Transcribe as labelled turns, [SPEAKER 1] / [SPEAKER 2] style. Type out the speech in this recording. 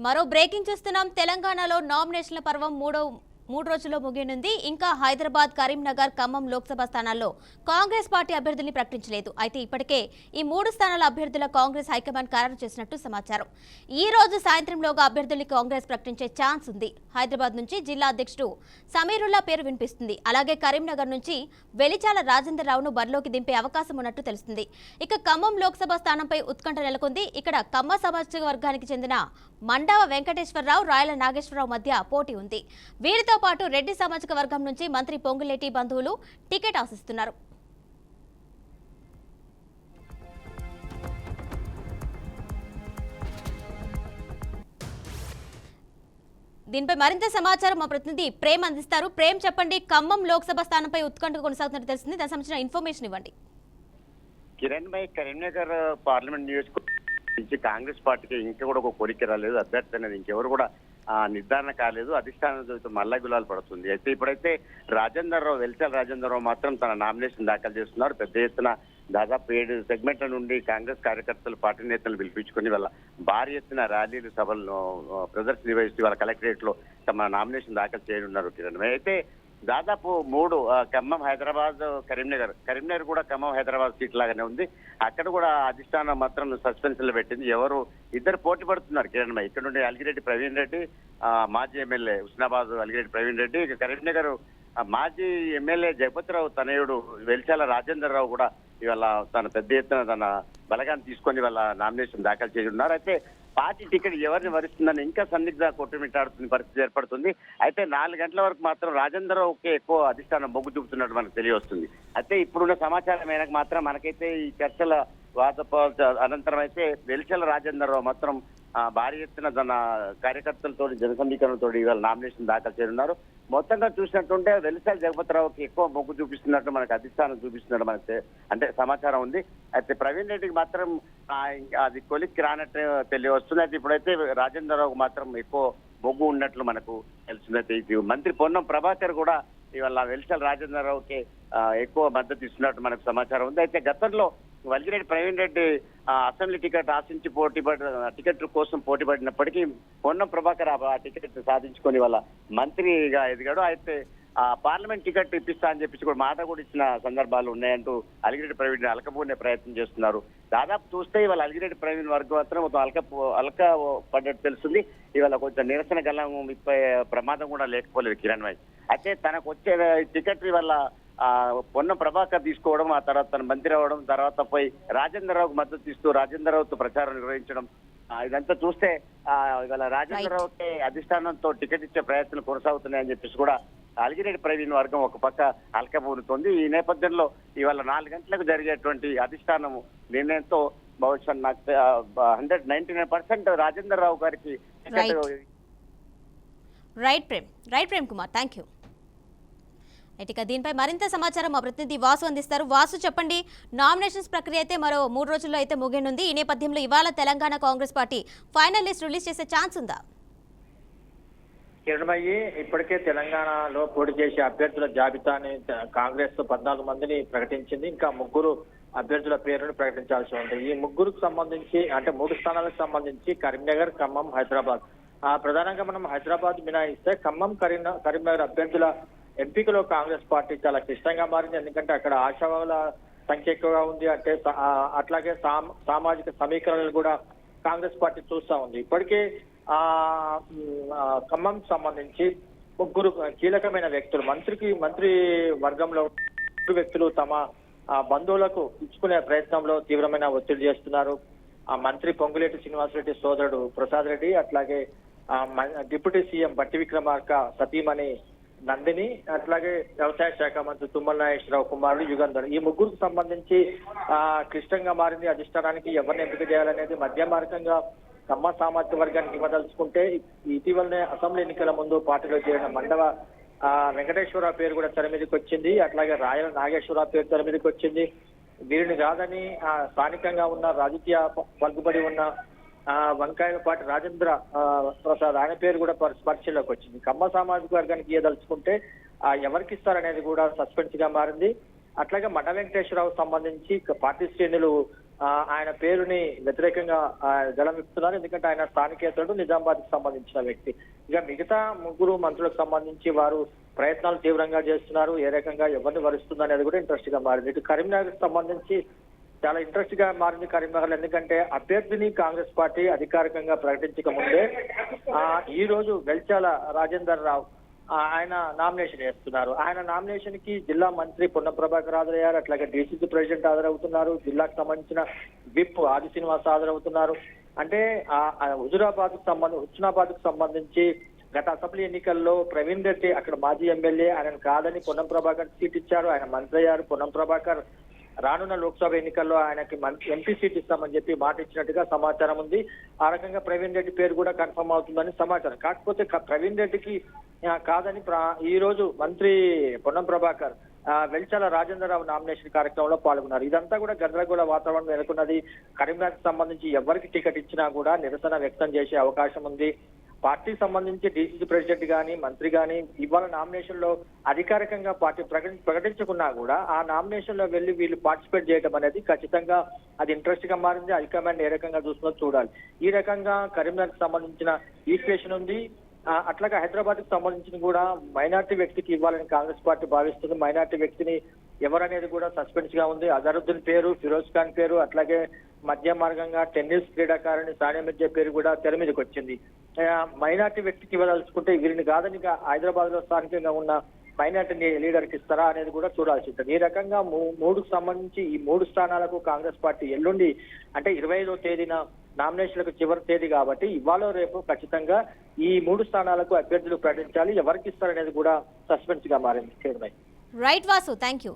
[SPEAKER 1] మరో బ్రేకింగ్ చూస్తున్నాం. తెలంగాణలో నామినేషన్ల పర్వం మూడు రోజుల్లో ముగియనుంది. ఇంకా హైదరాబాద్, కరీంనగర్, ఖమ్మం లోక్సభ స్థానాల్లో కాంగ్రెస్ పార్టీ అభ్యర్థుల్ని ప్రకటించలేదు. అయితే ఇప్పటికే ఈ 3 స్థానాల అభ్యర్థుల కాంగ్రెస్ హైకమాండ్ ఖరారు చేసినట్టు సమాచారం. ఈ రోజు సాయంత్రంలోగా అభ్యర్థుల్ని కాంగ్రెస్ ప్రకటించే ఛాన్స్ ఉంది. హైదరాబాద్ నుంచి జిల్లా అధ్యక్షుడు సమీరుల్లా పేరు వినిపిస్తుంది. అలాగే కరీంనగర్ నుంచి వెలిచాల రాజేందర్ రావును బరిలోకి దింపే అవకాశం ఉన్నట్టు తెలుస్తుంది. ఇక ఖమ్మం లోక్సభ స్థానంపై ఉత్కంఠ నెలకొంది. ఇక్కడ కమ్మ సామాజిక వర్గానికి చెందిన మండావ వెంకటేశ్వరరావు, రాయల నాగేశ్వరరావు మధ్య పోటీ ఉంది. వీరితో పాటు రెడ్డి సామాజిక వర్గం నుంచి మంత్రి పొంగులేటి బంధువులు టికెట్ ఆశిస్తున్నారు. దీనిపై మరింత సమాచారం మా ప్రతినిధి ప్రేమ్ అందిస్తారు. ప్రేమ్, చెప్పండి, ఖమ్మం లోక్సభ స్థానంపై ఉత్కంఠ కొనసాగుతున్నట్టు తెలిసింది. దానికి సంబంధించిన ఇన్ఫర్మేషన్ ఇవ్వండి.
[SPEAKER 2] కిరణ్ భాయ్, కరీంనగర్ పార్లమెంట్ నియోజకవర్గం నుంచి కాంగ్రెస్ పార్టీకి ఇంకా కూడా ఒక కోరిక రాలేదు. అభ్యర్థి అనేది ఇంకెవరు కూడా నిర్ధారణ కాలేదు. అధిష్టానం మల్ల గులాలు పడుతుంది. అయితే ఇప్పుడైతే వెలిచాల రాజేందర్ రావు మాత్రం తన నామినేషన్ దాఖలు చేస్తున్నారు. పెద్ద ఎత్తున దాదాపు 7 సెగ్మెంట్ల నుండి కాంగ్రెస్ కార్యకర్తలు, పార్టీ నేతలు పిలిపించుకుని వాళ్ళ భారీ ఎత్తున ర్యాలీలు, సభలను ప్రదర్శన నిర్వహిస్తూ వాళ్ళ కలెక్టరేట్ లో తమ నామినేషన్ దాఖలు చేయనున్నారు. కిరణ్ భాయ్, అయితే దాదాపు 3 ఖమ్మం, హైదరాబాద్, కరీంనగర్ కూడా ఖమ్మం హైదరాబాద్ సీట్ లాగానే ఉంది. అక్కడ కూడా అధిష్టానం మాత్రం సస్పెన్స్ లో పెట్టింది. ఇద్దరు పోటీ పడుతున్నారు కిరణ్ భాయ్. ఇక్కడ నుండి అలిగిరెడ్డి ప్రవీణ్ రెడ్డి, మాజీ ఎమ్మెల్యే హుస్నాబాద్ అలిగిరెడ్డి ప్రవీణ్ రెడ్డి, ఇక కరీంనగర్ మాజీ ఎమ్మెల్యే జగపతిరావు తనయుడు వెలిచాల రాజేందర్ రావు కూడా ఇవాళ తన పెద్ద ఎత్తున తన బలగాన్ని తీసుకొని వాళ్ళ నామినేషన్ దాఖలు చేయనున్నారు. అయితే పార్టీ టికెట్ ఎవరిని వరిస్తుందని ఇంకా సందిగ్ధ కొట్టుమిట్టాడుతున్న పరిస్థితి ఏర్పడుతుంది. అయితే 4 గంటల వరకు మాత్రం రాజేందర్ రావుకే ఎక్కువ అధిష్టానం మొగ్గు చూపుతున్నట్టు మనకు తెలియవస్తుంది. అయితే ఇప్పుడున్న సమాచారం మేరకు మాత్రం మనకైతే ఈ చర్చల అనంతరం అయితే వెలిచాల రాజేందర్ రావు మాత్రం భారీ ఎత్తున తన కార్యకర్తలతో జనసమీకరణతో ఇవాళ నామినేషన్ దాఖలు చేయనున్నారు. మొత్తంగా చూసినట్టుంటే వెలిచాల జగపతిరావుకి ఎక్కువ మొగ్గు చూపిస్తున్నట్టు మనకు అధిష్టానం చూపిస్తున్నట్టు మనకి అంటే సమాచారం ఉంది. అయితే ప్రవీణ్ రెడ్డికి మాత్రం అది కొలిక్కి రానట్టు తెలియవస్తుంది. అయితే ఇప్పుడైతే రాజేందర్ రావుకు మాత్రం ఎక్కువ మొగ్గు ఉన్నట్లు మనకు తెలుస్తుంది. మంత్రి పొన్నం ప్రభాకర్ కూడా ఇవాళ వెలిచాల రాజేందర్ రావుకి ఎక్కువ మద్దతు ఇస్తున్నట్టు మనకు సమాచారం ఉంది. అయితే గతంలో వల్గిరెడ్డి ప్రవీణ్ రెడ్డి అసెంబ్లీ టికెట్ ఆశించి టికెట్ కోసం పోటీ పడినప్పటికీ పొన్నం ప్రభాకర్ ఆ టికెట్ సాధించుకొని వాళ్ళ మంత్రిగా ఎదిగాడు. అయితే పార్లమెంట్ టికెట్ ఇప్పిస్తా అని చెప్పేసి కూడా మాట కూడా ఇచ్చిన సందర్భాలు ఉన్నాయంటూ అలిగిరెడ్డి ప్రవీణ్ అలకపోనే ప్రయత్నం చేస్తున్నారు. దాదాపు చూస్తే ఇవాళ అలిగిరెడ్డి ప్రవీణ్ వర్గం మాత్రం మొత్తం అలక పడ్డట్టు తెలుస్తుంది. ఇవాళ కొంచెం నిరసన గలం ప్రమాదం కూడా లేకపోలేదు కిరణ్ భాయ్. అయితే తనకు వచ్చే టికెట్ వల్ల పొన్నం ప్రభాకర్ తీసుకోవడం, ఆ తర్వాత తన మంత్రి అవ్వడం, తర్వాత పోయి రాజేందర్ రావుకు మద్దతు ఇస్తూ రాజేందర్ రావుతో ప్రచారం నిర్వహించడం, ఇదంతా చూస్తే ఇవాళ రాజేందర్ రావుకి అధిష్టానంతో టికెట్ ఇచ్చే ప్రయత్నాలు కొనసాగుతున్నాయని చెప్పేసి కూడా అలిగిరెడ్డి ప్రవీణ్ వర్గం ఒక పక్క అలకబూరుతోంది. ఈ నేపథ్యంలో ఇవాళ 4 గంటలకు జరిగేటువంటి అధిష్టానం నిర్ణయంతో బహుశా నాకు 199% రాజేందర్ రావు గారికి
[SPEAKER 1] right Prem Kumar, thank you. ఇక దీనిపై మరింత సమాచారం మా ప్రతినిధి వాసు అందిస్తారు. వాసు, చెప్పండి, నామినేషన్స్ ప్రక్రియ అయితే మరో 3 రోజుల్లో అయితే ముగియనుంది. ఈ నేపథ్యంలో ఇవాళ Telangana Congress party final list release చేసే ఛాన్స్ ఉందా?
[SPEAKER 3] కిరణమయ్యి, ఇప్పటికే తెలంగాణలో పోటీ చేసే అభ్యర్థుల జాబితాని కాంగ్రెస్ 14 మందిని ప్రకటించింది. ఇంకా 3 అభ్యర్థుల పేరును ప్రకటించాల్సి ఉంది. ఈ 3కు సంబంధించి అంటే 3 స్థానాలకు సంబంధించి కరీంనగర్, ఖమ్మం, హైదరాబాద్. ప్రధానంగా మనం హైదరాబాద్ మినహాయిస్తే ఖమ్మం, కరీంనగర్ అభ్యర్థుల ఎంపికలో కాంగ్రెస్ పార్టీ చాలా క్లిష్టంగా మారింది. ఎందుకంటే అక్కడ ఆశావాహుల సంఖ్య ఎక్కువగా ఉంది. అంటే అట్లాగే సామాజిక సమీకరణలు కూడా కాంగ్రెస్ పార్టీ చూస్తా ఉంది. ఇప్పటికే ఖమ్మం సంబంధించి 3 కీలకమైన వ్యక్తులు మంత్రి వర్గంలో వ్యక్తులు తమ బంధువులకు ఇచ్చుకునే ప్రయత్నంలో తీవ్రమైన ఒత్తిడి చేస్తున్నారు. మంత్రి పొంగులేటి శ్రీనివాసరెడ్డి సోదరుడు ప్రసాద్ రెడ్డి, అట్లాగే డిప్యూటీ సీఎం బట్టి విక్రమార్క సతీమణి నందిని, అట్లాగే వ్యవసాయ శాఖ మంత్రి తుమ్మల నాగేశ్వరరావు కుమారుడు యుగంధర్. ఈ 3కు సంబంధించి క్లిష్టంగా మారింది. అధిష్టానానికి ఎవరిని ఎంపిక చేయాలనేది మధ్య మార్గంగా కమ్మ సామాజిక వర్గానికి ఇవ్వదలుచుకుంటే ఇటీవలనే అసెంబ్లీ ఎన్నికల ముందు పార్టీలో చేరిన మండవ వెంకటేశ్వరరావు పేరు కూడా తెర మీదకి వచ్చింది. అట్లాగే రాయల నాగేశ్వరరావు పేరు తెర మీదకి వచ్చింది. వీరిని కాదని స్థానికంగా ఉన్న రాజకీయ పలుకుబడి ఉన్న వంకాయలపాటి రాజేంద్ర ప్రసాద్ ఆయన పేరు కూడా పరిచయంలోకి వచ్చింది. కమ్మ సామాజిక వర్గానికి ఇవ్వదలుచుకుంటే ఎవరికి ఇస్తారనేది కూడా సస్పెన్స్ గా మారింది. అట్లాగే మండ వెంకటేశ్వరరావు సంబంధించి పార్టీ శ్రేణులు ఆయన పేరుని వ్యతిరేకంగా గళమిస్తున్నారు. ఎందుకంటే ఆయన స్థానికేతరుడు, నిజామాబాద్ కి సంబంధించిన వ్యక్తి. ఇక మిగతా ముగ్గురు మంత్రులకు సంబంధించి వారు ప్రయత్నాలు తీవ్రంగా చేస్తున్నారు. ఏ రకంగా ఎవరిని వరుస్తుంది అనేది కూడా ఇంట్రెస్ట్ గా మారింది. ఇటు కరీంనగర్ కి సంబంధించి చాలా ఇంట్రెస్ట్ గా మారింది కరీంనగర్. ఎందుకంటే అభ్యర్థిని కాంగ్రెస్ పార్టీ అధికారికంగా ప్రకటించక ముందే ఈ రోజు వెల్చాల రాజేందర్ రావు ఆయన నామినేషన్ వేస్తున్నారు. ఆయన నామినేషన్ కి జిల్లా మంత్రి పొన్నం ప్రభాకర్ హాజరయ్యారు. అట్లాగే డీసీసీ ప్రెసిడెంట్ హాజరవుతున్నారు. జిల్లాకు సంబంధించిన విప్ ఆది శ్రీనివాస్ హాజరవుతున్నారు. అంటే హుస్నాబాద్ కు సంబంధించి గత అసెంబ్లీ ఎన్నికల్లో ప్రవీణ్ రెడ్డి అక్కడ మాజీ ఎమ్మెల్యే, ఆయనను కాదని పొన్నం ప్రభాకర్ సీట్ ఇచ్చారు. ఆయన మంత్రి అయ్యారు. పొన్నం ప్రభాకర్ రానున్న లోక్సభ ఎన్నికల్లో ఆయనకి ఎంపీ సీట్ ఇస్తామని చెప్పి మాట ఇచ్చినట్టుగా సమాచారం ఉంది. ఆ రకంగా ప్రవీణ్ రెడ్డి పేరు కూడా కన్ఫర్మ్ అవుతుందని సమాచారం. కాకపోతే ప్రవీణ్ రెడ్డికి కాదని ఈ రోజు మంత్రి పొన్నం ప్రభాకర్ వెల్చాల రాజేంద్రరావు నామినేషన్ కార్యక్రమంలో పాల్గొన్నారు. ఇదంతా కూడా గందరగోళ వాతావరణం నెలకొన్నది. కరీంనగర్ సంబంధించి ఎవరికి టికెట్ ఇచ్చినా కూడా నిరసన వ్యక్తం చేసే అవకాశం ఉంది. పార్టీకి సంబంధించి డీసీసీ ప్రెసిడెంట్ గాని మంత్రి గాని ఇవాళ నామినేషన్ లో అధికారికంగా పార్టీ ప్రకటించుకున్నా కూడా ఆ నామినేషన్ లో వెళ్లి వీళ్ళు పార్టిసిపేట్ చేయడం అనేది ఖచ్చితంగా అది ఇంట్రెస్ట్ గా మారింది. హైకమాండ్ ఏ రకంగా చూస్తుందో చూడాలి. ఈ రకంగా కరీంనగర్ సంబంధించిన ఈక్వేషన్ ఉంది. అట్లాగే హైదరాబాద్ కి సంబంధించిన కూడా మైనార్టీ వ్యక్తికి ఇవ్వాలని కాంగ్రెస్ పార్టీ భావిస్తుంది. మైనార్టీ వ్యక్తిని ఎవరనేది కూడా సస్పెన్స్ గా ఉంది. అజరుద్దీన్ పేరు, ఫిరోజ్ ఖాన్ పేరు, అట్లాగే మధ్య మార్గంగా టెన్నిస్ క్రీడాకారిణి సానియా మిర్జా పేరు కూడా తెర మీదకి వచ్చింది. మైనార్టీ వ్యక్తికి ఇవ్వదలుచుకుంటే వీరిని కాదని హైదరాబాద్ లో స్థానికంగా ఉన్న మైనార్టీ లీడర్కి ఇస్తారా అనేది కూడా చూడాల్సి ఉంటుంది. ఈ రకంగా మూడుకు సంబంధించి ఈ 3 స్థానాలకు కాంగ్రెస్ పార్టీ ఎల్లుండి అంటే 25వ తేదీన నామినేషన్లకు చివరి తేదీ కాబట్టి ఇవాళ రేపు ఖచ్చితంగా ఈ 3 స్థానాలకు అభ్యర్థులు ప్రకటించాలి. ఎవరికి ఇస్తారనేది కూడా సస్పెన్స్ గా మారింది.
[SPEAKER 1] Right Vasu, thank you.